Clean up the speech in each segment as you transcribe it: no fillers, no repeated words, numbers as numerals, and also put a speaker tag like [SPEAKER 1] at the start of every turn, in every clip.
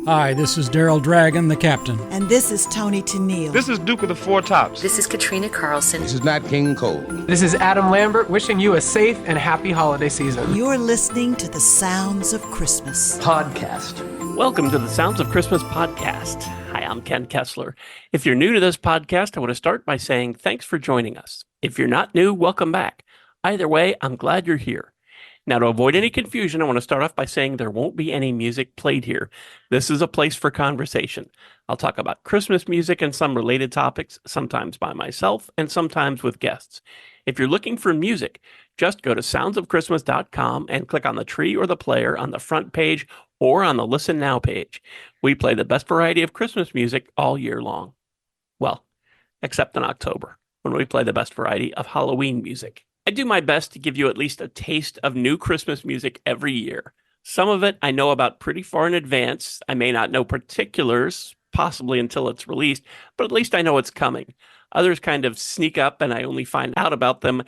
[SPEAKER 1] Hi, this is Daryl Dragon, the captain.
[SPEAKER 2] And this is Tony Tennille.
[SPEAKER 3] This is Duke of the Four Tops.
[SPEAKER 4] This is Katrina Carlson.
[SPEAKER 5] This is Nat King Cole.
[SPEAKER 6] This is Adam Lambert, wishing you a safe and happy holiday season.
[SPEAKER 2] You're listening to the Sounds of Christmas
[SPEAKER 7] podcast.
[SPEAKER 8] Welcome to the Sounds of Christmas podcast. Hi, I'm Ken Kessler. If you're new to this podcast, I want to start by saying thanks for joining us. If you're not new, welcome back. Either way, I'm glad you're here. Now, to avoid any confusion, I want to start off by saying there won't be any music played here. This is a place for conversation. I'll talk about Christmas music and some related topics, sometimes by myself and sometimes with guests. If you're looking for music, just go to soundsofchristmas.com and click on the tree or the player on the front page or on the Listen Now page. We play the best variety of Christmas music all year long. Well, except in October, when we play the best variety of Halloween music. I do my best to give you at least a taste of new Christmas music every year. Some of it I know about pretty far in advance. I may not know particulars, possibly until it's released, but at least I know it's coming. Others kind of sneak up and I only find out about them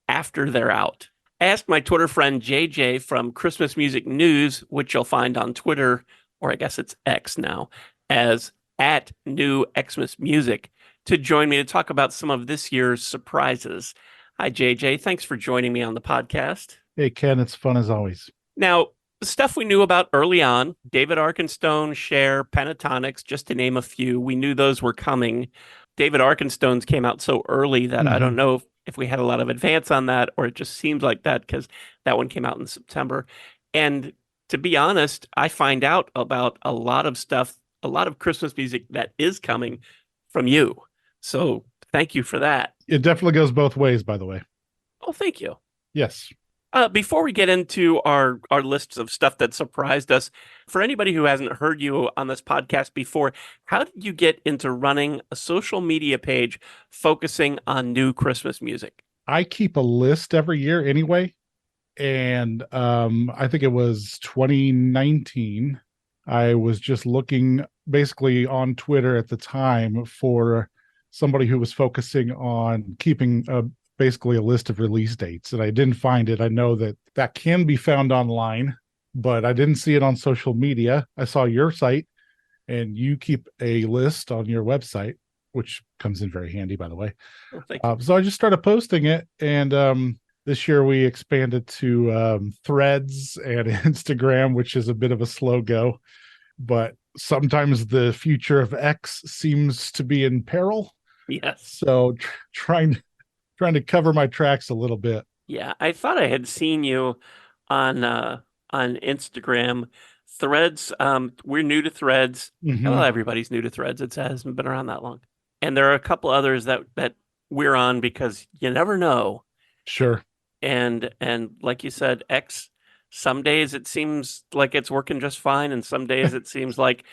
[SPEAKER 8] after they're out. I asked my Twitter friend JJ from Christmas Music News, which you'll find on Twitter, or I guess it's X now, as @NewXmasMusic, to join me to talk about some of this year's surprises. Hi, JJ. Thanks for joining me on the podcast.
[SPEAKER 9] Hey, Ken. It's fun as always.
[SPEAKER 8] Now, the stuff we knew about early on, David Arkenstone, Cher, Pentatonix, just to name a few, we knew those were coming. David Arkenstone's came out so early that I don't know if we had a lot of advance on that, or it just seems like that because that one came out in September. And to be honest, I find out about a lot of stuff, a lot of Christmas music that is coming from you. So thank you for that.
[SPEAKER 9] It definitely goes both ways, by the way.
[SPEAKER 8] Oh, thank you.
[SPEAKER 9] Yes.
[SPEAKER 8] Before we get into our lists of stuff that surprised us, for anybody who hasn't heard you on this podcast before, how did you get into running a social media page focusing on new Christmas music?
[SPEAKER 9] I keep a list every year anyway. And I think it was 2019. I was just looking basically on Twitter at the time for somebody who was focusing on keeping basically a list of release dates, and I didn't find it. I know that can be found online, but I didn't see it on social media. I saw your site, and you keep a list on your website, which comes in very handy, by the way.
[SPEAKER 8] Oh, thank you.
[SPEAKER 9] So I just started posting it, and this year we expanded to Threads and Instagram, which is a bit of a slow go, but sometimes the future of X seems to be in peril.
[SPEAKER 8] Yes.
[SPEAKER 9] So trying to cover my tracks a little bit.
[SPEAKER 8] Yeah, I thought I had seen you on Instagram. Threads, we're new to Threads. Well, everybody's new to Threads. It hasn't been around that long. And there are a couple others that we're on because you never know.
[SPEAKER 9] Sure.
[SPEAKER 8] And like you said, X, some days it seems like it's working just fine, and some days it seems like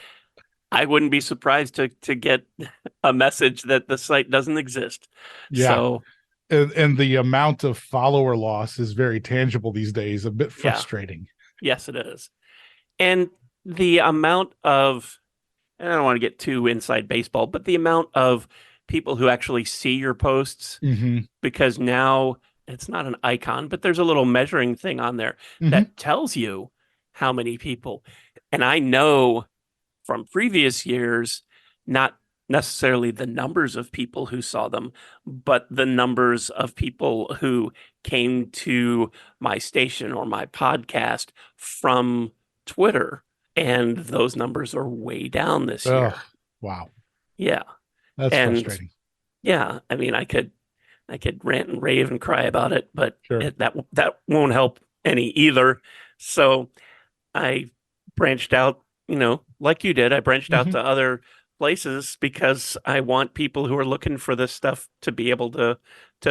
[SPEAKER 8] I wouldn't be surprised to get a message that the site doesn't exist.
[SPEAKER 9] Yeah.
[SPEAKER 8] So,
[SPEAKER 9] and the amount of follower loss is very tangible these days, a bit frustrating.
[SPEAKER 8] Yeah. Yes, it is. And the amount of, and I don't want to get too inside baseball, but the amount of people who actually see your posts, because now it's not an icon, but there's a little measuring thing on there that tells you how many people. And I know from previous years, not necessarily the numbers of people who saw them, but the numbers of people who came to my station or my podcast from Twitter. And those numbers are way down this year.
[SPEAKER 9] Wow.
[SPEAKER 8] Yeah.
[SPEAKER 9] That's frustrating.
[SPEAKER 8] Yeah. I mean, I could rant and rave and cry about it, but
[SPEAKER 9] Sure.
[SPEAKER 8] that won't help any either. So I branched out, like you did. I branched out to other places because I want people who are looking for this stuff to be able to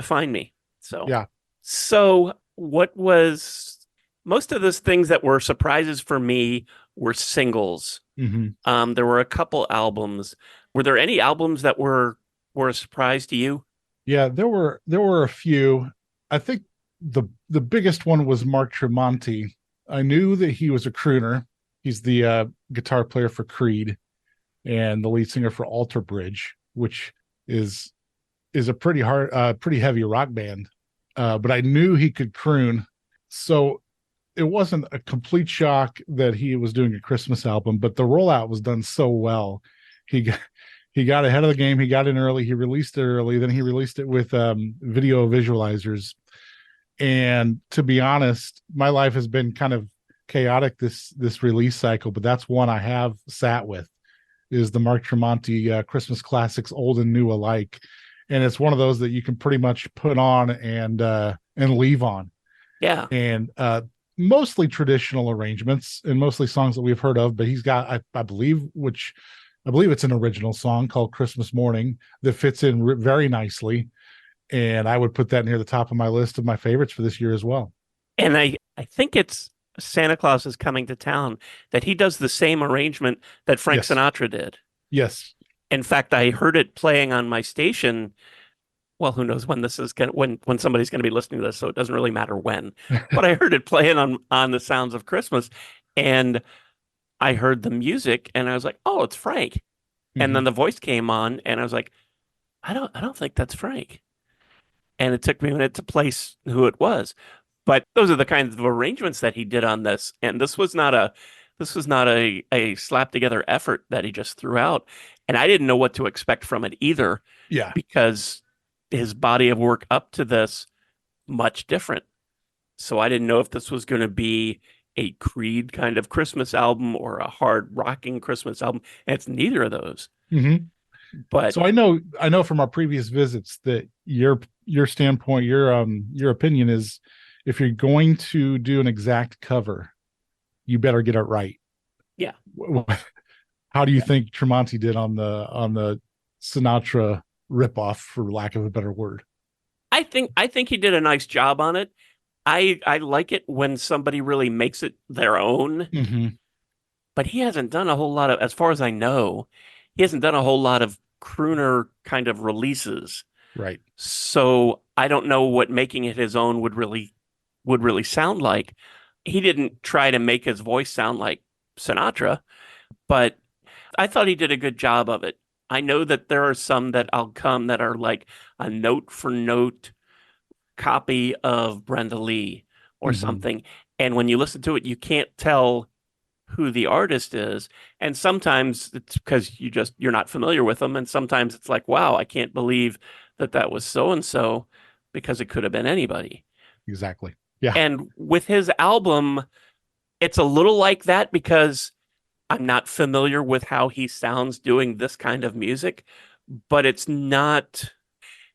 [SPEAKER 8] find me. So,
[SPEAKER 9] yeah.
[SPEAKER 8] So what was most of those things that were surprises for me were singles. There were a couple albums. Were there any albums that were a surprise to you?
[SPEAKER 9] Yeah, there were a few. I think the biggest one was Mark Tremonti. I knew that he was a crooner. He's the guitar player for Creed and the lead singer for Alter Bridge, which is a pretty heavy rock band. But I knew he could croon. So it wasn't a complete shock that he was doing a Christmas album, but the rollout was done so well. He got ahead of the game. He got in early. He released it early. Then he released it with video visualizers. And to be honest, my life has been kind of chaotic this release cycle, but that's one I have sat with, is the Mark Tremonti Christmas classics, old and new alike. And it's one of those that you can pretty much put on and leave on.
[SPEAKER 8] Yeah.
[SPEAKER 9] And mostly traditional arrangements and mostly songs that we've heard of, but he's got, I believe it's an original song called Christmas Morning that fits in very nicely. And I would put that near the top of my list of my favorites for this year as well.
[SPEAKER 8] And I think it's Santa Claus is Coming to Town, that he does the same arrangement that Frank
[SPEAKER 9] Yes.
[SPEAKER 8] Sinatra did.
[SPEAKER 9] Yes.
[SPEAKER 8] In fact, I heard it playing on my station. Well, who knows when this is when somebody's going to be listening to this, so it doesn't really matter when. But I heard it playing on the Sounds of Christmas, and I heard the music, and I was like, "Oh, it's Frank." And then the voice came on, and I was like, "I don't think that's Frank." And it took me a minute to place who it was. But those are the kinds of arrangements that he did on this, and this was not a slap together effort that he just threw out. And I didn't know what to expect from it either.
[SPEAKER 9] Yeah.
[SPEAKER 8] Because his body of work up to this, much different. So I didn't know if this was going to be a Creed kind of Christmas album or a hard rocking Christmas album. And it's neither of those.
[SPEAKER 9] Mm-hmm.
[SPEAKER 8] But
[SPEAKER 9] so I know from our previous visits that your standpoint, your opinion is, if you're going to do an exact cover, you better get it right.
[SPEAKER 8] Yeah.
[SPEAKER 9] How do you think Tremonti did on the Sinatra ripoff, for lack of a better word?
[SPEAKER 8] I think he did a nice job on it. I like it when somebody really makes it their own.
[SPEAKER 9] Mm-hmm.
[SPEAKER 8] But he hasn't done a whole lot of, as far as I know, he hasn't done a whole lot of crooner kind of releases.
[SPEAKER 9] Right.
[SPEAKER 8] So I don't know what making it his own would really sound like. He didn't try to make his voice sound like Sinatra, but I thought he did a good job of it. I know that there are some that that are like a note for note copy of Brenda Lee or something. And when you listen to it, you can't tell who the artist is. And sometimes it's because you're not familiar with them. And sometimes it's like, wow, I can't believe that was so-and-so, because it could have been anybody.
[SPEAKER 9] Exactly. Yeah.
[SPEAKER 8] And with his album, it's a little like that because I'm not familiar with how he sounds doing this kind of music, but it's not.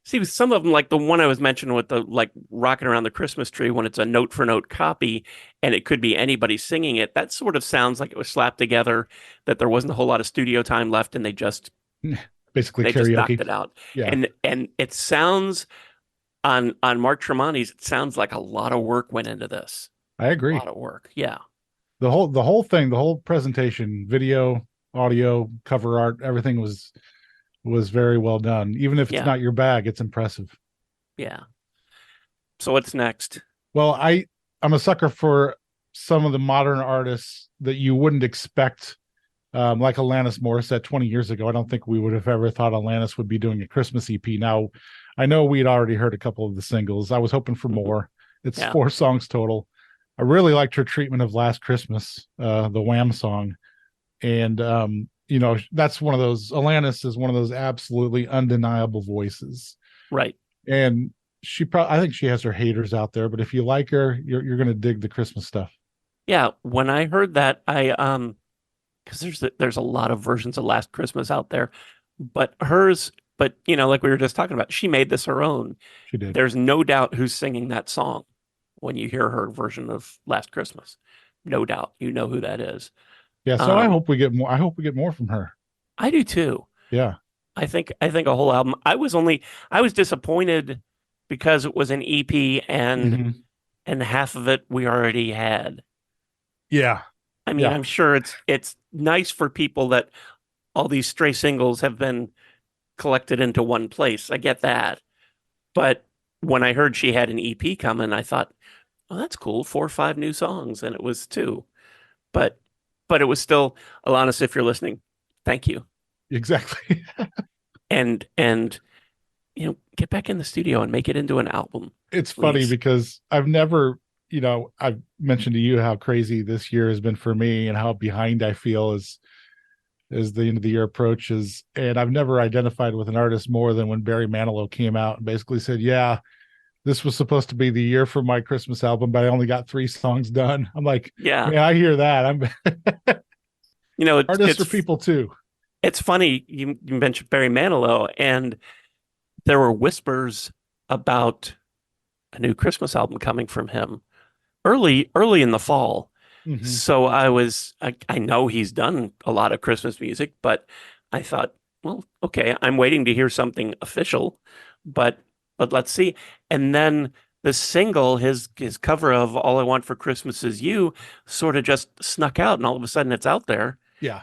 [SPEAKER 8] See, with some of them, like the one I was mentioning with the like Rocking Around the Christmas Tree, when it's a note for note copy and it could be anybody singing it, that sort of sounds like it was slapped together, that there wasn't a whole lot of studio time left and they just
[SPEAKER 9] basically
[SPEAKER 8] just knocked
[SPEAKER 9] karaoke.
[SPEAKER 8] it out.
[SPEAKER 9] Yeah.
[SPEAKER 8] And it sounds on Mark Tremonti's, it sounds like a lot of work went into this.
[SPEAKER 9] I agree.
[SPEAKER 8] A lot of work. Yeah.
[SPEAKER 9] The whole thing, the whole presentation, video, audio, cover art, everything was very well done. Even if it's not your bag, it's impressive.
[SPEAKER 8] Yeah. So what's next?
[SPEAKER 9] Well, I'm a sucker for some of the modern artists that you wouldn't expect, like Alanis Morissette 20 years ago. I don't think we would have ever thought Alanis would be doing a Christmas EP. Now, I know we'd already heard a couple of the singles. I was hoping for more. It's 4 songs total. I really liked her treatment of Last Christmas, the Wham song. And, that's one of those, Alanis is one of those absolutely undeniable voices.
[SPEAKER 8] Right.
[SPEAKER 9] And I think she has her haters out there, but if you like her, you're going to dig the Christmas stuff.
[SPEAKER 8] Yeah. When I heard that, because there's a lot of versions of Last Christmas out there, but hers, like we were just talking about, she made this her own.
[SPEAKER 9] She did.
[SPEAKER 8] There's no doubt who's singing that song when you hear her version of Last Christmas. No doubt. You know who that is.
[SPEAKER 9] Yeah. So I hope we get more. I hope we get more from her.
[SPEAKER 8] I do too.
[SPEAKER 9] Yeah.
[SPEAKER 8] I think a whole album. I was disappointed because it was an EP and half of it we already had.
[SPEAKER 9] Yeah.
[SPEAKER 8] I mean, I'm sure it's nice for people that all these stray singles have been collected into one place. I get that. But when I heard she had an EP coming, I thought, oh, that's cool. 4 or 5 new songs. And it was 2. But it was still, Alanis, if you're listening, thank you.
[SPEAKER 9] Exactly.
[SPEAKER 8] and get back in the studio and make it into an album.
[SPEAKER 9] It's
[SPEAKER 8] please.
[SPEAKER 9] funny because I've never, I've mentioned to you how crazy this year has been for me and how behind I feel as the end of the year approaches. And I've never identified with an artist more than when Barry Manilow came out and basically said, yeah, this was supposed to be the year for my Christmas album, but I only got 3 songs done. I'm like,
[SPEAKER 8] Yeah.
[SPEAKER 9] man, I hear that. I'm artists
[SPEAKER 8] it's
[SPEAKER 9] are people too.
[SPEAKER 8] It's funny you mentioned Barry Manilow, and there were whispers about a new Christmas album coming from him early in the fall.
[SPEAKER 9] Mhm.
[SPEAKER 8] So I know he's done a lot of Christmas music, but I thought, well, okay, I'm waiting to hear something official, but let's see. And then the single, his cover of All I Want for Christmas Is You, sort of just snuck out, and all of a sudden it's out there.
[SPEAKER 9] Yeah.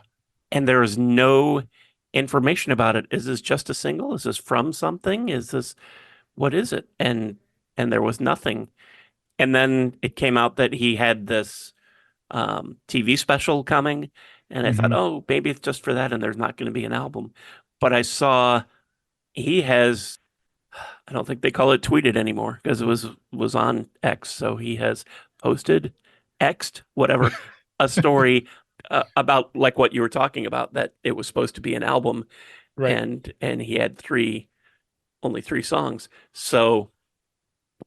[SPEAKER 8] And there is no information about it. Is this just a single? Is this from something? What is it? And there was nothing. And then it came out that he had this TV special coming, and I thought, oh, maybe it's just for that, and there's not going to be an album. But I saw he has, I don't think they call it tweeted anymore because it was on X, so he has posted, X'd, whatever, a story about like what you were talking about, that it was supposed to be an album,
[SPEAKER 9] Right.
[SPEAKER 8] and he had only 3 songs. So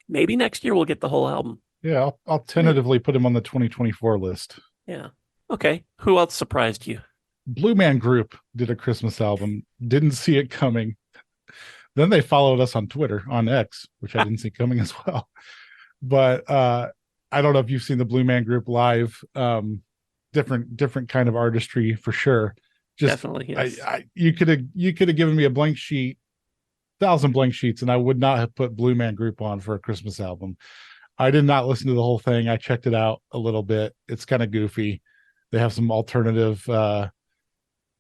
[SPEAKER 8] maybe next year we'll get the whole album.
[SPEAKER 9] Yeah. I'll tentatively put him on the 2024 list.
[SPEAKER 8] Yeah. Okay. Who else surprised you?
[SPEAKER 9] Blue Man Group did a Christmas album. Didn't see it coming. Then they followed us on Twitter, on X, which I didn't see coming as well. But I don't know if you've seen the Blue Man Group live. Different kind of artistry for sure.
[SPEAKER 8] Definitely, yes.
[SPEAKER 9] You could have given me a blank sheet, 1,000 blank sheets, and I would not have put Blue Man Group on for a Christmas album. I did not listen to the whole thing. I checked it out a little bit. It's kind of goofy. They have some alternative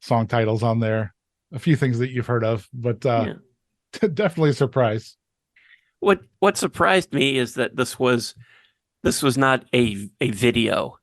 [SPEAKER 9] song titles on there, a few things that you've heard of, but definitely a surprise.
[SPEAKER 8] What surprised me is that this was not a video.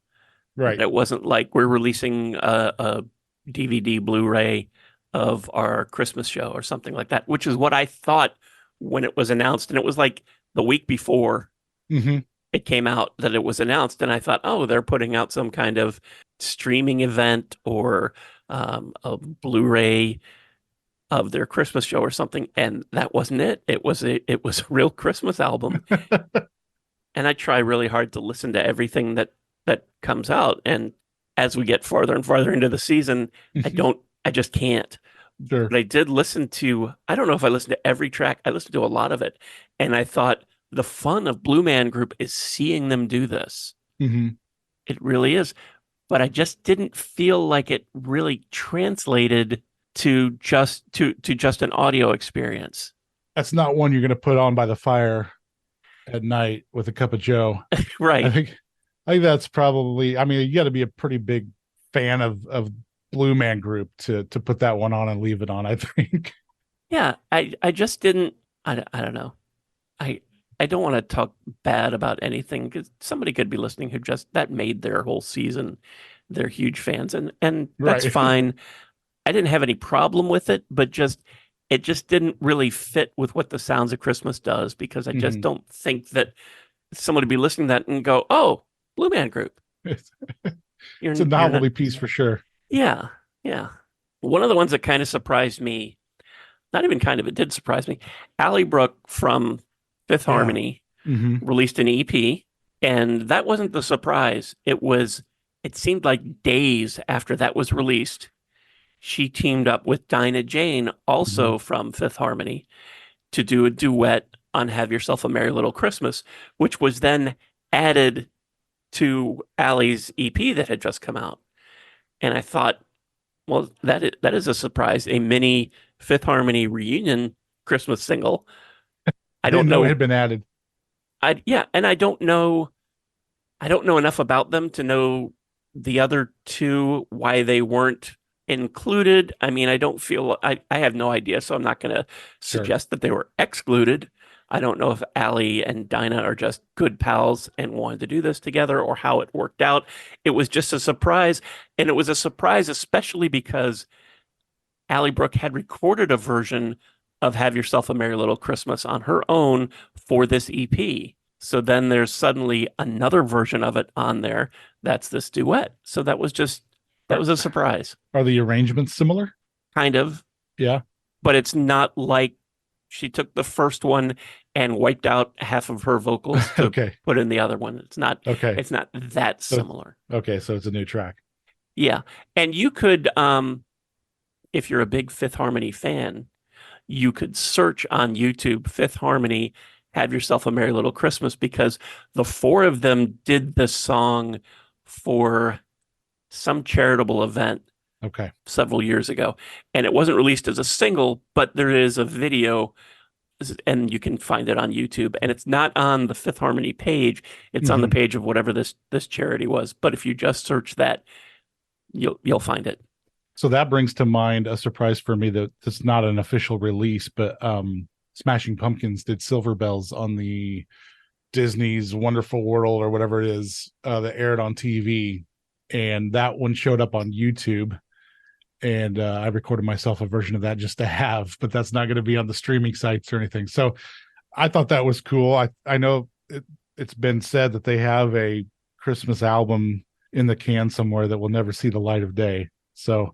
[SPEAKER 9] Right.
[SPEAKER 8] It wasn't like we're releasing a DVD Blu-ray of our Christmas show or something like that, which is what I thought when it was announced. And it was like the week before it came out that it was announced. And I thought, oh, they're putting out some kind of streaming event or a Blu-ray of their Christmas show or something. And that wasn't it. It was a real Christmas album. And I try really hard to listen to everything that comes out. And as we get farther and farther into the season, I just can't.
[SPEAKER 9] Sure.
[SPEAKER 8] But I did listen to, I don't know if I listened to every track. I listened to a lot of it. And I thought the fun of Blue Man Group is seeing them do this. It really is. But I just didn't feel like it really translated to just an audio experience.
[SPEAKER 9] That's not one you're going to put on by the fire at night with a cup of Joe.
[SPEAKER 8] Right.
[SPEAKER 9] I think that's probably, I mean, you got to be a pretty big fan of Blue Man Group to put that one on and leave it on, I think.
[SPEAKER 8] Yeah, I just didn't, I don't know. I don't want to talk bad about anything because somebody could be listening who just, that made their whole season. They're huge fans, and that's
[SPEAKER 9] Right.
[SPEAKER 8] fine. I didn't have any problem with it, but it just didn't really fit with what the Sounds of Christmas does, because I just don't think that somebody would be listening to that and go, oh, Blue Man Group.
[SPEAKER 9] It's a novelty piece for sure.
[SPEAKER 8] Yeah. One of the ones that kind of surprised me, not even kind of, it did surprise me. Ally Brooke from Fifth Harmony released an EP, and that wasn't the surprise. It seemed like days after that was released, she teamed up with Dinah Jane, also from Fifth Harmony, to do a duet on Have Yourself a Merry Little Christmas, which was then added to Ally's EP that had just come out. And I thought, well, that is a surprise, a mini Fifth Harmony reunion Christmas single. I don't know
[SPEAKER 9] it had been added.
[SPEAKER 8] And I don't know enough about them to know the other two, why they weren't included. I mean, I have no idea, so I'm not going to suggest that they were excluded. I don't know if Ally and Dinah are just good pals and wanted to do this together, or how it worked out. It was just a surprise, and it was a surprise especially because Ally Brooke had recorded a version of Have Yourself a Merry Little Christmas on her own for this EP. So then there's suddenly another version of it on there. That's this duet. So that was a surprise,
[SPEAKER 9] Are the arrangements similar?
[SPEAKER 8] kind of,
[SPEAKER 9] Yeah.
[SPEAKER 8] but it's not like she took the first one and wiped out half of her vocals to
[SPEAKER 9] Okay.
[SPEAKER 8] put in the other one. It's not
[SPEAKER 9] Okay.
[SPEAKER 8] that
[SPEAKER 9] So-
[SPEAKER 8] similar.
[SPEAKER 9] Okay. So it's a new track.
[SPEAKER 8] Yeah. And you could, if you're a big Fifth Harmony fan, you could search on YouTube Fifth Harmony, Have Yourself a Merry Little Christmas, because the four of them did this song for some charitable event
[SPEAKER 9] Okay.
[SPEAKER 8] several years ago. And it wasn't released as a single, but there is a video and you can find it on YouTube. And it's not on the Fifth Harmony page. It's on the page of whatever this charity was. But if you just search that, you'll find it.
[SPEAKER 9] So that brings to mind a surprise for me that it's not an official release, but Smashing Pumpkins did Silver Bells on the Disney's Wonderful World or whatever it is that aired on TV. And that one showed up on YouTube. And I recorded myself a version of that just to have, but that's not going to be on the streaming sites or anything. So I thought that was cool. I know it's been said that they have a Christmas album in the can somewhere that will never see the light of day. So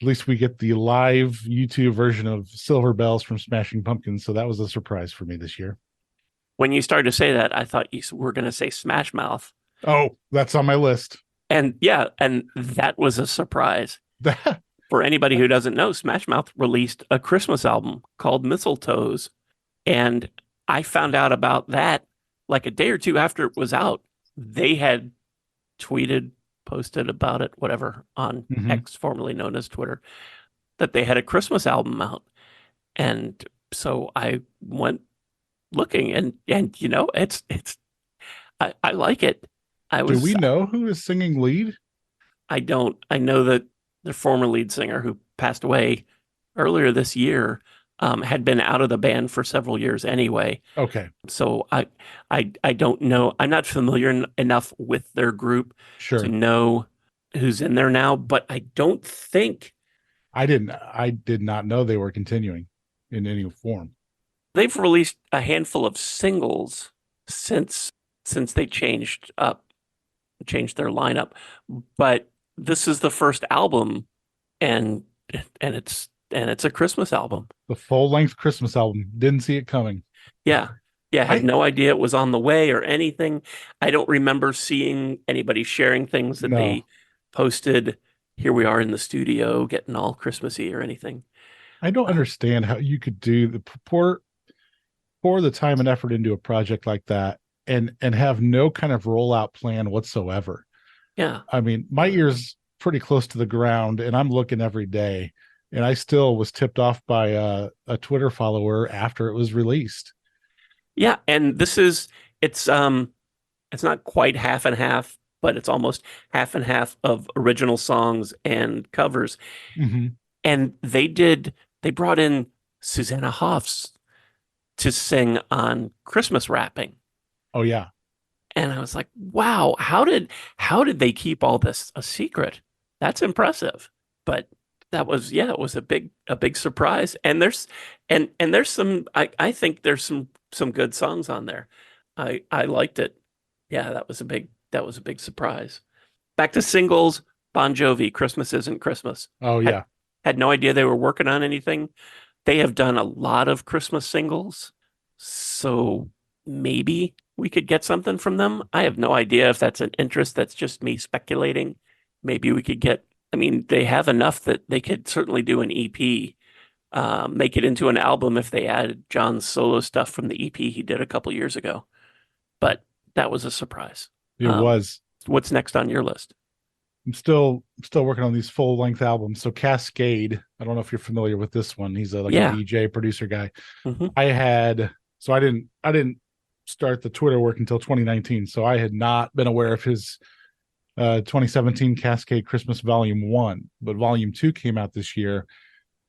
[SPEAKER 9] at least we get the live YouTube version of Silver Bells from Smashing Pumpkins. So that was a surprise for me this year.
[SPEAKER 8] When you started to say that, I thought you were going to say Smash Mouth.
[SPEAKER 9] Oh, that's on my list.
[SPEAKER 8] And yeah, and that was a surprise.
[SPEAKER 9] That
[SPEAKER 8] For anybody who doesn't know, Smash Mouth released a Christmas album called Mistletoes. And I found out about that like a day or two after it was out. They had tweeted, posted about it, whatever, on X, formerly known as Twitter, that they had a Christmas album out. And so I went looking and you know, I like it.
[SPEAKER 9] do we know who is singing lead?
[SPEAKER 8] I don't. I know that the former lead singer who passed away earlier this year had been out of the band for several years anyway.
[SPEAKER 9] Okay.
[SPEAKER 8] So I don't know. I'm not familiar enough with their group
[SPEAKER 9] Sure.
[SPEAKER 8] to know who's in there now, but I don't think
[SPEAKER 9] I did not know they were continuing in any form.
[SPEAKER 8] they've released a handful of singles since they changed their lineup. But this is the first album, and it's a Christmas album.
[SPEAKER 9] The full-length Christmas album. Didn't see it coming.
[SPEAKER 8] Yeah. I had no idea it was on the way or anything. I don't remember seeing anybody sharing things that they posted. Here we are in the studio getting all Christmassy or anything.
[SPEAKER 9] I don't understand how you could do the pour the time and effort into a project like that and have no kind of rollout plan whatsoever.
[SPEAKER 8] Yeah.
[SPEAKER 9] I mean, my ear's pretty close to the ground and I'm looking every day, and I still was tipped off by a Twitter follower after it was released.
[SPEAKER 8] Yeah, and it's not quite half and half, but it's almost half and half of original songs and covers. And they brought in Susanna Hoffs to sing on Christmas Wrapping.
[SPEAKER 9] Oh yeah.
[SPEAKER 8] And I was like, wow, how did they keep all this a secret? That's impressive. But it was a big surprise. And there's some, I think there's some good songs on there. I liked it. Yeah, that was a big surprise. Back to singles, Bon Jovi, Christmas Isn't Christmas.
[SPEAKER 9] Oh yeah.
[SPEAKER 8] Had no idea they were working on anything. They have done a lot of Christmas singles. So maybe we could get something from them. I have no idea if that's an interest. That's just me speculating. Maybe we could get, they have enough that they could certainly do an EP, make it into an album if they added John's solo stuff from the EP he did a couple years ago. But that was a surprise.
[SPEAKER 9] It was.
[SPEAKER 8] What's next on your list?
[SPEAKER 9] I'm still working on these full-length albums. So Cascade, I don't know if you're familiar with this one. He's a DJ producer guy. I didn't start the Twitter work until 2019. So I had not been aware of his 2017 Cascade Christmas Volume 1, but Volume 2 came out this year.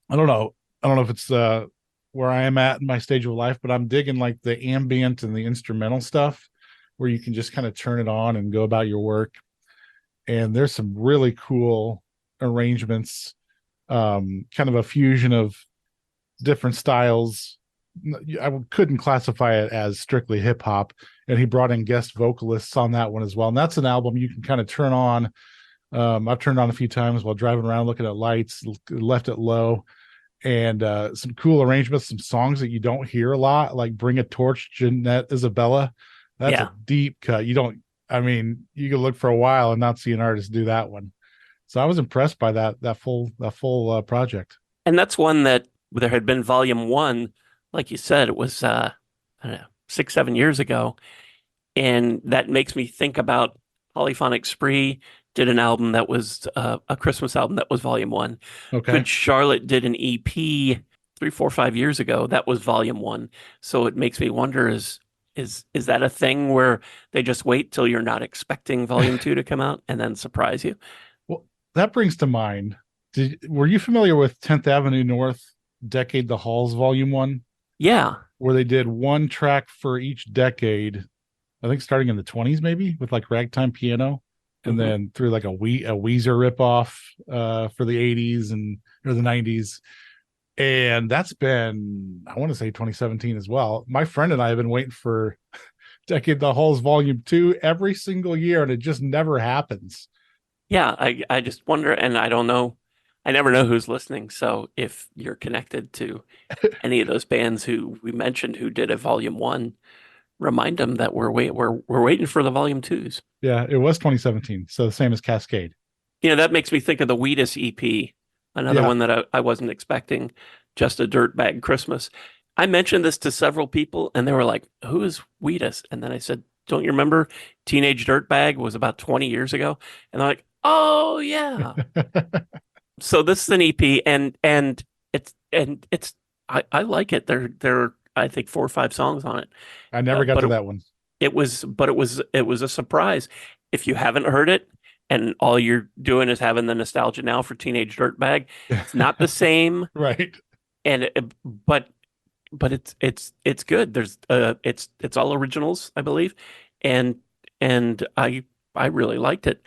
[SPEAKER 9] I don't know if it's where I am at in my stage of life, but I'm digging like the ambient and the instrumental stuff where you can just kind of turn it on and go about your work. And there's some really cool arrangements, kind of a fusion of different styles couldn't classify it as strictly hip hop, and he brought in guest vocalists on that one as well. And that's an album you can kind of turn on. I've turned on a few times while driving around looking at lights, left it low, and some cool arrangements, some songs that you don't hear a lot, like Bring a Torch, Jeanette Isabella. That's a deep cut. You can look for a while and not see an artist do that one. So I was impressed by that full project.
[SPEAKER 8] And that's one that there had been volume one, like you said, it was I don't know, 6-7 years ago. And that makes me think about Polyphonic Spree did an album that was a Christmas album that was volume one.
[SPEAKER 9] Okay.
[SPEAKER 8] Good Charlotte did an EP 3, 4, 5 years ago that was volume one. So it makes me wonder, is that a thing where they just wait till you're not expecting volume two to come out and then surprise you?
[SPEAKER 9] Well, that brings to mind, were you familiar with 10th Avenue North, Decade the Halls volume one?
[SPEAKER 8] Yeah.
[SPEAKER 9] Where they did one track for each decade, I think starting in the 20s maybe, with like Ragtime Piano, and then through like a Weezer ripoff for the 80s or the 90s. And that's been, I want to say 2017 as well. My friend and I have been waiting for Decade the Halls volume 2 every single year, and it just never happens.
[SPEAKER 8] Yeah, I just wonder, and I don't know. I never know who's listening. So if you're connected to any of those bands who we mentioned who did a volume one, remind them that we're waiting for the volume twos.
[SPEAKER 9] Yeah, it was 2017. So the same as Cascade.
[SPEAKER 8] That makes me think of the Wheatus EP, another one that I wasn't expecting, Just a Dirtbag Christmas. I mentioned this to several people and they were like, who is Wheatus? And then I said, don't you remember Teenage Dirtbag was about 20 years ago? And they're like, oh yeah. So this is an EP and it's I like it. There are I think 4 or 5 songs on it.
[SPEAKER 9] I never got to that one.
[SPEAKER 8] It was a surprise. If you haven't heard it and all you're doing is having the nostalgia now for Teenage Dirtbag, it's not the same.
[SPEAKER 9] Right.
[SPEAKER 8] And but it's good. There's it's all originals, I believe. And I really liked it.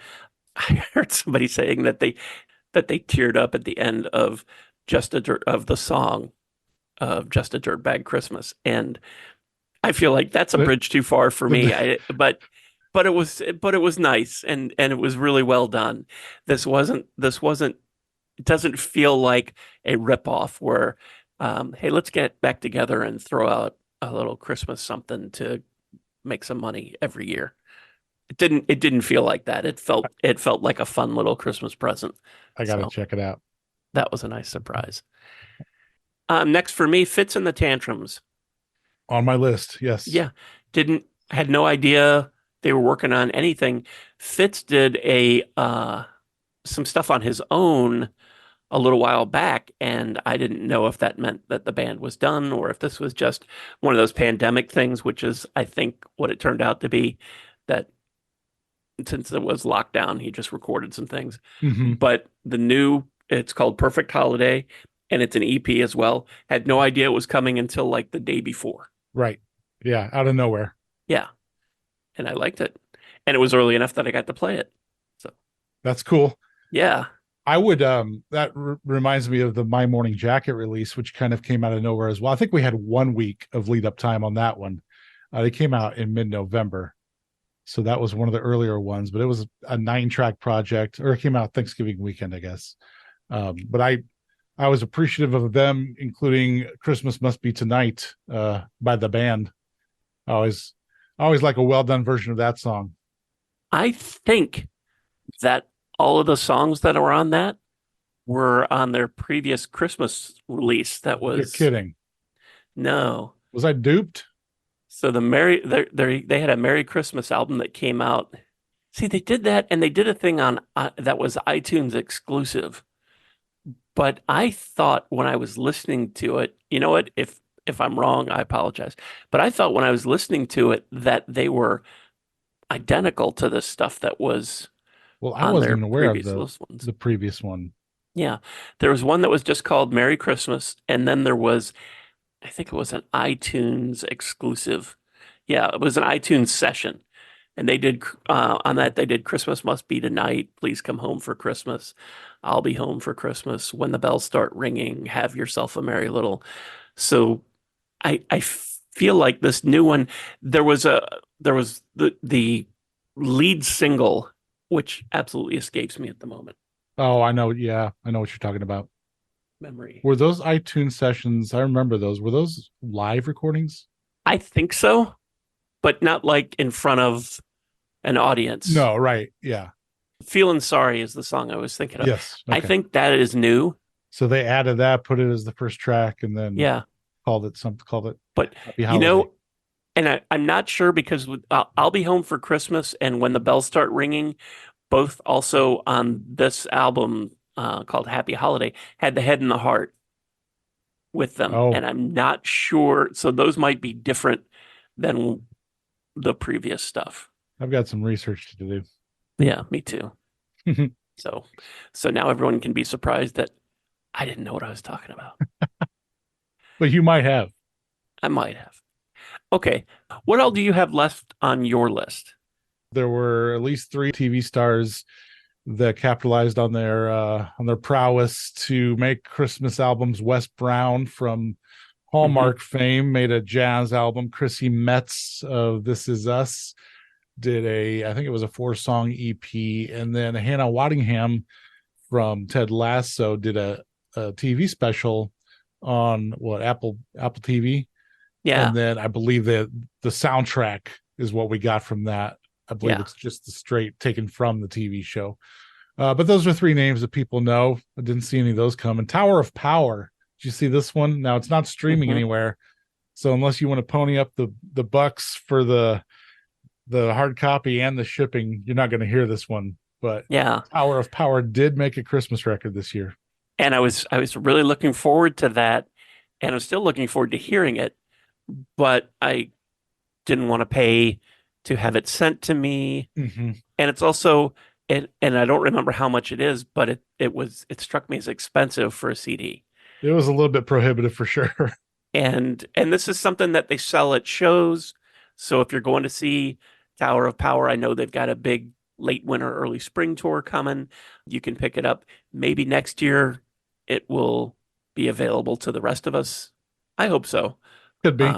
[SPEAKER 8] I heard somebody saying that they teared up at the end of the song of Just a Dirtbag Christmas, and I feel like that's a bridge too far for me. But it was nice and it was really well done. This wasn't. It doesn't feel like a ripoff where, hey, let's get back together and throw out a little Christmas something to make some money every year. It didn't feel like that. It felt like a fun little Christmas present.
[SPEAKER 9] I gotta check it out.
[SPEAKER 8] That was a nice surprise. Next for me, Fitz and the Tantrums.
[SPEAKER 9] On my list, yes.
[SPEAKER 8] Yeah. Had no idea they were working on anything. Fitz did some stuff on his own a little while back, and I didn't know if that meant that the band was done or if this was just one of those pandemic things, which is, I think, what it turned out to be, that since it was lockdown, he just recorded some things.
[SPEAKER 9] Mm-hmm.
[SPEAKER 8] But it's called Perfect Holiday, and it's an EP as well. Had no idea it was coming until like the day before.
[SPEAKER 9] Right. Yeah. Out of nowhere.
[SPEAKER 8] Yeah. And I liked it. And it was early enough that I got to play it. So
[SPEAKER 9] that's cool.
[SPEAKER 8] Yeah.
[SPEAKER 9] I would, reminds me of the My Morning Jacket release, which kind of came out of nowhere as well. I think we had 1 week of lead up time on that one. They came out in mid-November. So that was one of the earlier ones, but it was a 9-track project, or it came out Thanksgiving weekend, I guess. But I was appreciative of them including Christmas Must Be Tonight by the band. I always like a well done version of that song.
[SPEAKER 8] I think that all of the songs that are on that were on their previous Christmas release. That was.
[SPEAKER 9] You're kidding.
[SPEAKER 8] No.
[SPEAKER 9] Was I duped?
[SPEAKER 8] So they had a Merry Christmas album that came out. See, they did that, and they did a thing on that was iTunes exclusive. But I thought when I was listening to it, you know what? If I'm wrong, I apologize. But I thought when I was listening to it that they were identical to the stuff that was.
[SPEAKER 9] Well, I wasn't aware of the previous one.
[SPEAKER 8] Yeah, there was one that was just called Merry Christmas, and then there was, I think it was an iTunes exclusive. Yeah, it was an iTunes session. And they did, on that, they did Christmas Must Be Tonight, Please Come Home for Christmas, I'll Be Home for Christmas, When the Bells Start Ringing, Have Yourself a Merry Little. So I feel like this new one, there was the lead single, which absolutely escapes me at the moment.
[SPEAKER 9] Oh, I know. Yeah, I know what you're talking about.
[SPEAKER 8] Memory.
[SPEAKER 9] Were those iTunes sessions? I remember those. Were those live recordings?
[SPEAKER 8] I think so, but not like in front of an audience.
[SPEAKER 9] No, right. Yeah.
[SPEAKER 8] Feeling Sorry is the song I was thinking of.
[SPEAKER 9] Yes.
[SPEAKER 8] I
[SPEAKER 9] Okay.
[SPEAKER 8] think that is new.
[SPEAKER 9] So they added that, put it as the first track, and then
[SPEAKER 8] Yeah.
[SPEAKER 9] called it something. Called it.
[SPEAKER 8] But,
[SPEAKER 9] Happy Holiday.
[SPEAKER 8] you know, and I'm not sure because I'll Be Home for Christmas and When the Bells Start Ringing, both also on this album called Happy Holiday, had the Head and the Heart with them.
[SPEAKER 9] Oh.
[SPEAKER 8] And I'm not sure. So those might be different than the previous stuff.
[SPEAKER 9] I've got some research to do.
[SPEAKER 8] Yeah, me too. So now everyone can be surprised that I didn't know what I was talking about.
[SPEAKER 9] But you might have.
[SPEAKER 8] I might have. Okay. What all do you have left on your list?
[SPEAKER 9] There were at least 3 TV stars that capitalized on their prowess to make Christmas albums. Wes Brown from Hallmark fame made a jazz album. Chrissy Metz of This Is Us did I think it was a 4-song EP, and then Hannah Waddingham from Ted Lasso did a TV special on Apple TV.
[SPEAKER 8] Yeah.
[SPEAKER 9] And then I believe that the soundtrack is what we got from that. I believe it's just the straight taken from the TV show. But those are 3 names that people know. I didn't see any of those come. And Tower of Power. Did you see this one? Now it's not streaming anywhere. So unless you want to pony up the bucks for the hard copy and the shipping, you're not going to hear this one. But
[SPEAKER 8] yeah,
[SPEAKER 9] Tower of Power did make a Christmas record this year.
[SPEAKER 8] And I was really looking forward to that. And I'm still looking forward to hearing it. But I didn't want to pay to have it sent to me.
[SPEAKER 9] Mm-hmm.
[SPEAKER 8] And it's also, and I don't remember how much it is, but it struck me as expensive for a CD.
[SPEAKER 9] It was a little bit prohibitive for sure.
[SPEAKER 8] And this is something that they sell at shows. So if you're going to see Tower of Power, I know they've got a big late winter, early spring tour coming. You can pick it up. Maybe next year it will be available to the rest of us. I hope so.
[SPEAKER 9] Could be.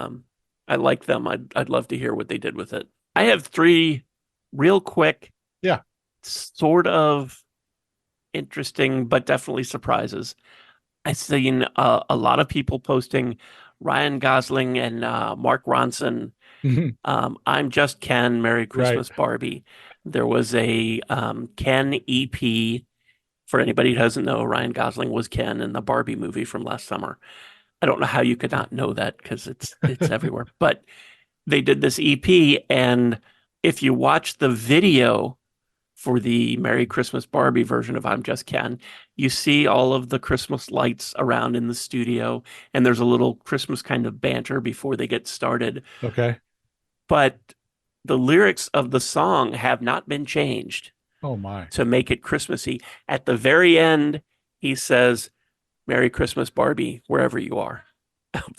[SPEAKER 8] I like them. I'd love to hear what they did with it. I have 3 real quick, sort of interesting, but definitely surprises. I've seen a lot of people posting Ryan Gosling and Mark Ronson. I'm Just Ken, Merry Christmas, Barbie. There was a Ken EP. For anybody who doesn't know, Ryan Gosling was Ken in the Barbie movie from last summer. I don't know how you could not know that because it's everywhere. But they did this EP, and if you watch the video for the Merry Christmas Barbie version of I'm Just Ken, you see all of the Christmas lights around in the studio, and there's a little Christmas kind of banter before they get started.
[SPEAKER 9] Okay.
[SPEAKER 8] But the lyrics of the song have not been changed.
[SPEAKER 9] Oh my.
[SPEAKER 8] To make it Christmassy. At the very end, he says, Merry Christmas, Barbie, wherever you are.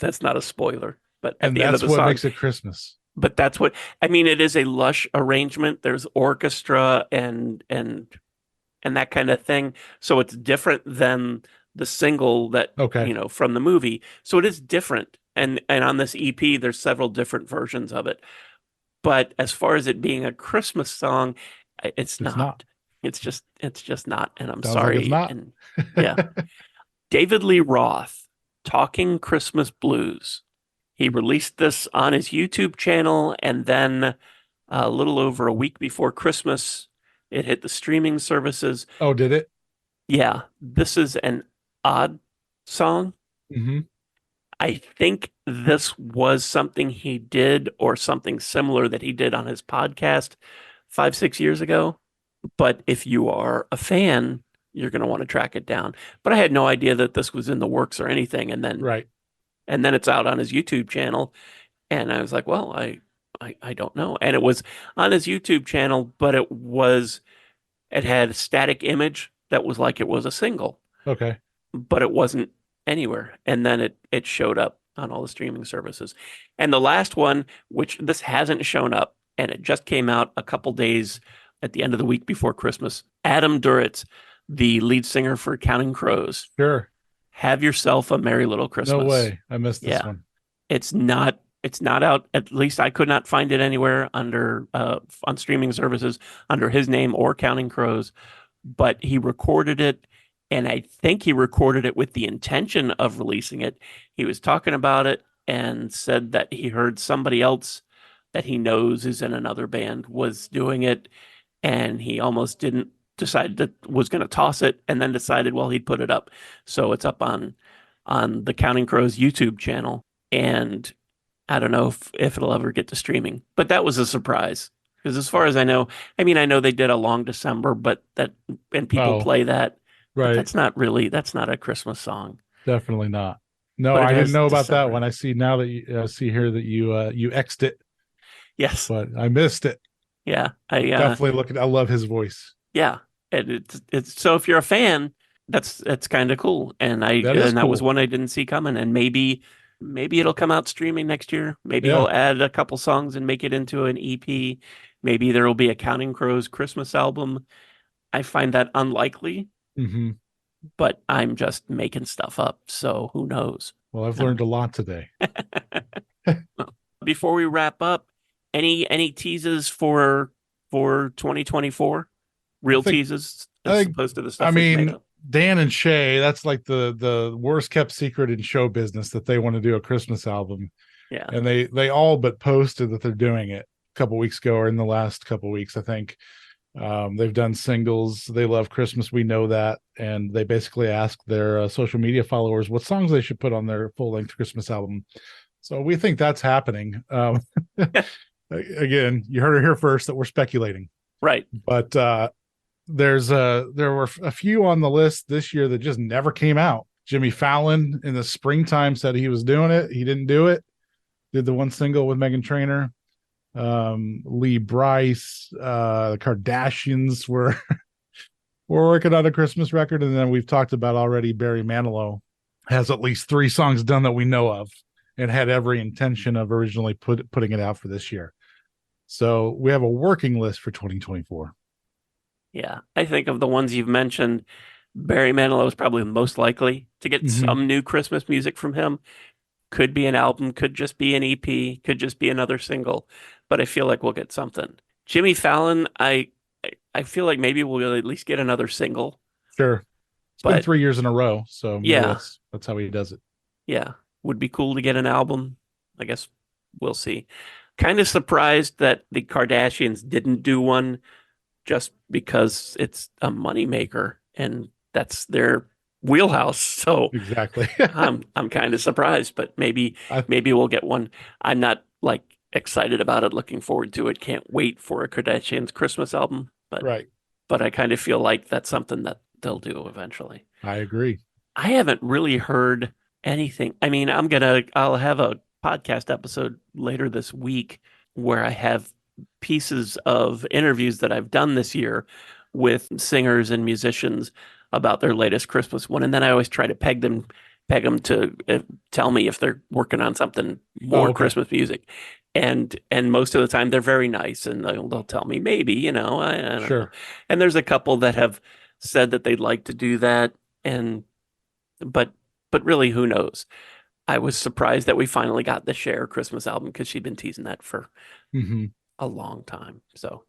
[SPEAKER 8] That's not a spoiler, but at the end of the
[SPEAKER 9] what
[SPEAKER 8] song,
[SPEAKER 9] makes it Christmas.
[SPEAKER 8] But that's what I mean. It is a lush arrangement. There's orchestra and that kind of thing. So it's different than the single that from the movie. So it is different. And on this EP, there's several different versions of it. But as far as it being a Christmas song, it's not. It's just not. And I'm sorry.
[SPEAKER 9] Like it's not.
[SPEAKER 8] And, yeah. David Lee Roth, Talking Christmas Blues. He released this on his YouTube channel, and then a little over a week before Christmas, it hit the streaming services.
[SPEAKER 9] Oh, did it?
[SPEAKER 8] Yeah. This is an odd song.
[SPEAKER 9] Mm-hmm.
[SPEAKER 8] I think this was something he did or something similar that he did on his podcast 5-6 years ago. But if you are a fan, you're going to want to track it down. But I had no idea that this was in the works or anything. And then, and then it's out on his YouTube channel. And I was like, well, I don't know. And it was on his YouTube channel, but it had a static image that was like it was a single.
[SPEAKER 9] Okay.
[SPEAKER 8] But it wasn't anywhere. And then it showed up on all the streaming services. And the last one, which this hasn't shown up, and it just came out a couple days at the end of the week before Christmas. Adam Duritz, the lead singer for Counting Crows.
[SPEAKER 9] Sure.
[SPEAKER 8] Have Yourself a Merry Little Christmas.
[SPEAKER 9] No way. I missed this one.
[SPEAKER 8] It's not out. At least I could not find it anywhere under on streaming services under his name or Counting Crows. But he recorded it, and I think he recorded it with the intention of releasing it. He was talking about it and said that he heard somebody else that he knows is in another band was doing it, and he almost didn't decide that was going to toss it, and then decided, well, he'd put it up. So it's up on the Counting Crows YouTube channel, and I don't know if it'll ever get to streaming. But that was a surprise. Because as far as I know, I mean, I know they did a Long December, but and people play that.
[SPEAKER 9] Right.
[SPEAKER 8] That's not a Christmas song.
[SPEAKER 9] Definitely not. No,
[SPEAKER 8] But it
[SPEAKER 9] I didn't
[SPEAKER 8] has
[SPEAKER 9] know about
[SPEAKER 8] December.
[SPEAKER 9] that one. I see now that you see here that you X'd it,
[SPEAKER 8] Yes.
[SPEAKER 9] but I missed it.
[SPEAKER 8] Yeah.
[SPEAKER 9] Definitely I love his voice.
[SPEAKER 8] Yeah. And it's so if you're a fan, that's kind of cool. And that was
[SPEAKER 9] cool.
[SPEAKER 8] one I didn't see coming. And maybe it'll come out streaming next year. Maybe
[SPEAKER 9] Yeah.
[SPEAKER 8] he'll add a couple songs and make it into an EP. Maybe there will be a Counting Crows Christmas album. I find that unlikely,
[SPEAKER 9] Hmm.
[SPEAKER 8] but I'm just making stuff up. So who knows?
[SPEAKER 9] Well, I've learned a lot today.
[SPEAKER 8] Before we wrap up, any teases for 2024? Real teases as opposed to the stuff we've made up?
[SPEAKER 9] Dan and Shay, that's like the worst kept secret in show business that they want to do a Christmas album.
[SPEAKER 8] Yeah.
[SPEAKER 9] And they all but posted that they're doing it a couple weeks ago, or in the last couple weeks, I think. They've done singles. They love Christmas. We know that. And they basically asked their social media followers what songs they should put on their full-length Christmas album. So we think that's happening. Again, you heard it here first that we're speculating.
[SPEAKER 8] Right.
[SPEAKER 9] But there were a few on the list this year that just never came out. Jimmy Fallon in the springtime said he was doing it. He didn't do it. Did the one single with Meghan Trainor. Lee Bryce, the Kardashians were working on a Christmas record. And then we've talked about already, Barry Manilow has at least 3 songs done that we know of and had every intention of originally putting it out for this year. So we have a working list for 2024.
[SPEAKER 8] Yeah. I think of the ones you've mentioned, Barry Manilow is probably the most likely to get some new Christmas music from him. Could be an album, could just be an EP, could just be another single, but I feel like we'll get something. Jimmy Fallon, I feel like maybe we'll at least get another single.
[SPEAKER 9] Sure. It's been 3 years in a row, so
[SPEAKER 8] yeah,
[SPEAKER 9] that's how he does it.
[SPEAKER 8] Yeah, would be cool to get an album. I guess we'll see. Kind of surprised that the Kardashians didn't do one, just because it's a moneymaker and that's their wheelhouse. So
[SPEAKER 9] exactly.
[SPEAKER 8] I'm kind of surprised, but maybe we'll get one. I'm not like excited about it, looking forward to it. Can't wait for a Kardashians Christmas album, but
[SPEAKER 9] right.
[SPEAKER 8] But I kind of feel like that's something that they'll do eventually.
[SPEAKER 9] I agree.
[SPEAKER 8] I haven't really heard anything. I mean, I'll have a podcast episode later this week where I have pieces of interviews that I've done this year with singers and musicians about their latest Christmas one. And then I always try to peg them to tell me if they're working on something more Christmas music. And most of the time they're very nice and they'll tell me maybe, I don't know. And there's a couple that have said that they'd like to do that. But really, who knows? I was surprised that we finally got the Cher Christmas album because she'd been teasing that for a long time. So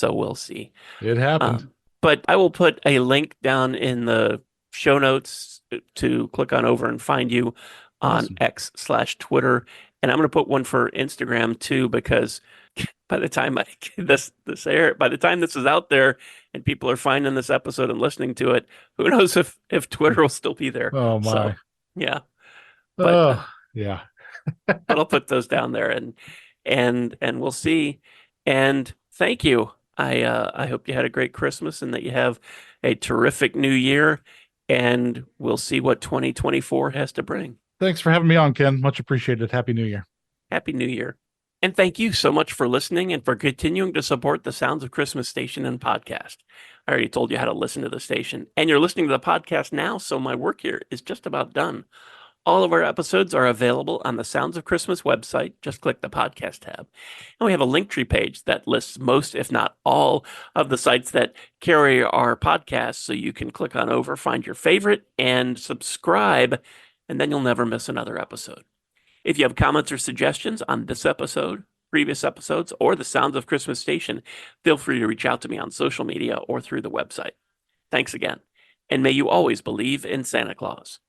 [SPEAKER 8] we'll see.
[SPEAKER 9] It happened.
[SPEAKER 8] But I will put a link down in the show notes to click on over and find you on X/Twitter. And I'm going to put one for Instagram too, because by the time this is out there and people are finding this episode and listening to it, who knows if Twitter will still be there.
[SPEAKER 9] Oh my.
[SPEAKER 8] So, yeah. But,
[SPEAKER 9] yeah.
[SPEAKER 8] But I'll put those down there and we'll see. And thank you. I hope you had a great Christmas and that you have a terrific new year, and we'll see what 2024 has to bring.
[SPEAKER 9] Thanks for having me on, Ken. Much appreciated. Happy New Year.
[SPEAKER 8] Happy New Year. And thank you so much for listening and for continuing to support the Sounds of Christmas station and podcast. I already told you how to listen to the station, and you're listening to the podcast now, so my work here is just about done. All of our episodes are available on the Sounds of Christmas website. Just click the podcast tab. And we have a Linktree page that lists most, if not all, of the sites that carry our podcast. So you can click on over, find your favorite, and subscribe, and then you'll never miss another episode. If you have comments or suggestions on this episode, previous episodes, or the Sounds of Christmas Station, feel free to reach out to me on social media or through the website. Thanks again, and may you always believe in Santa Claus.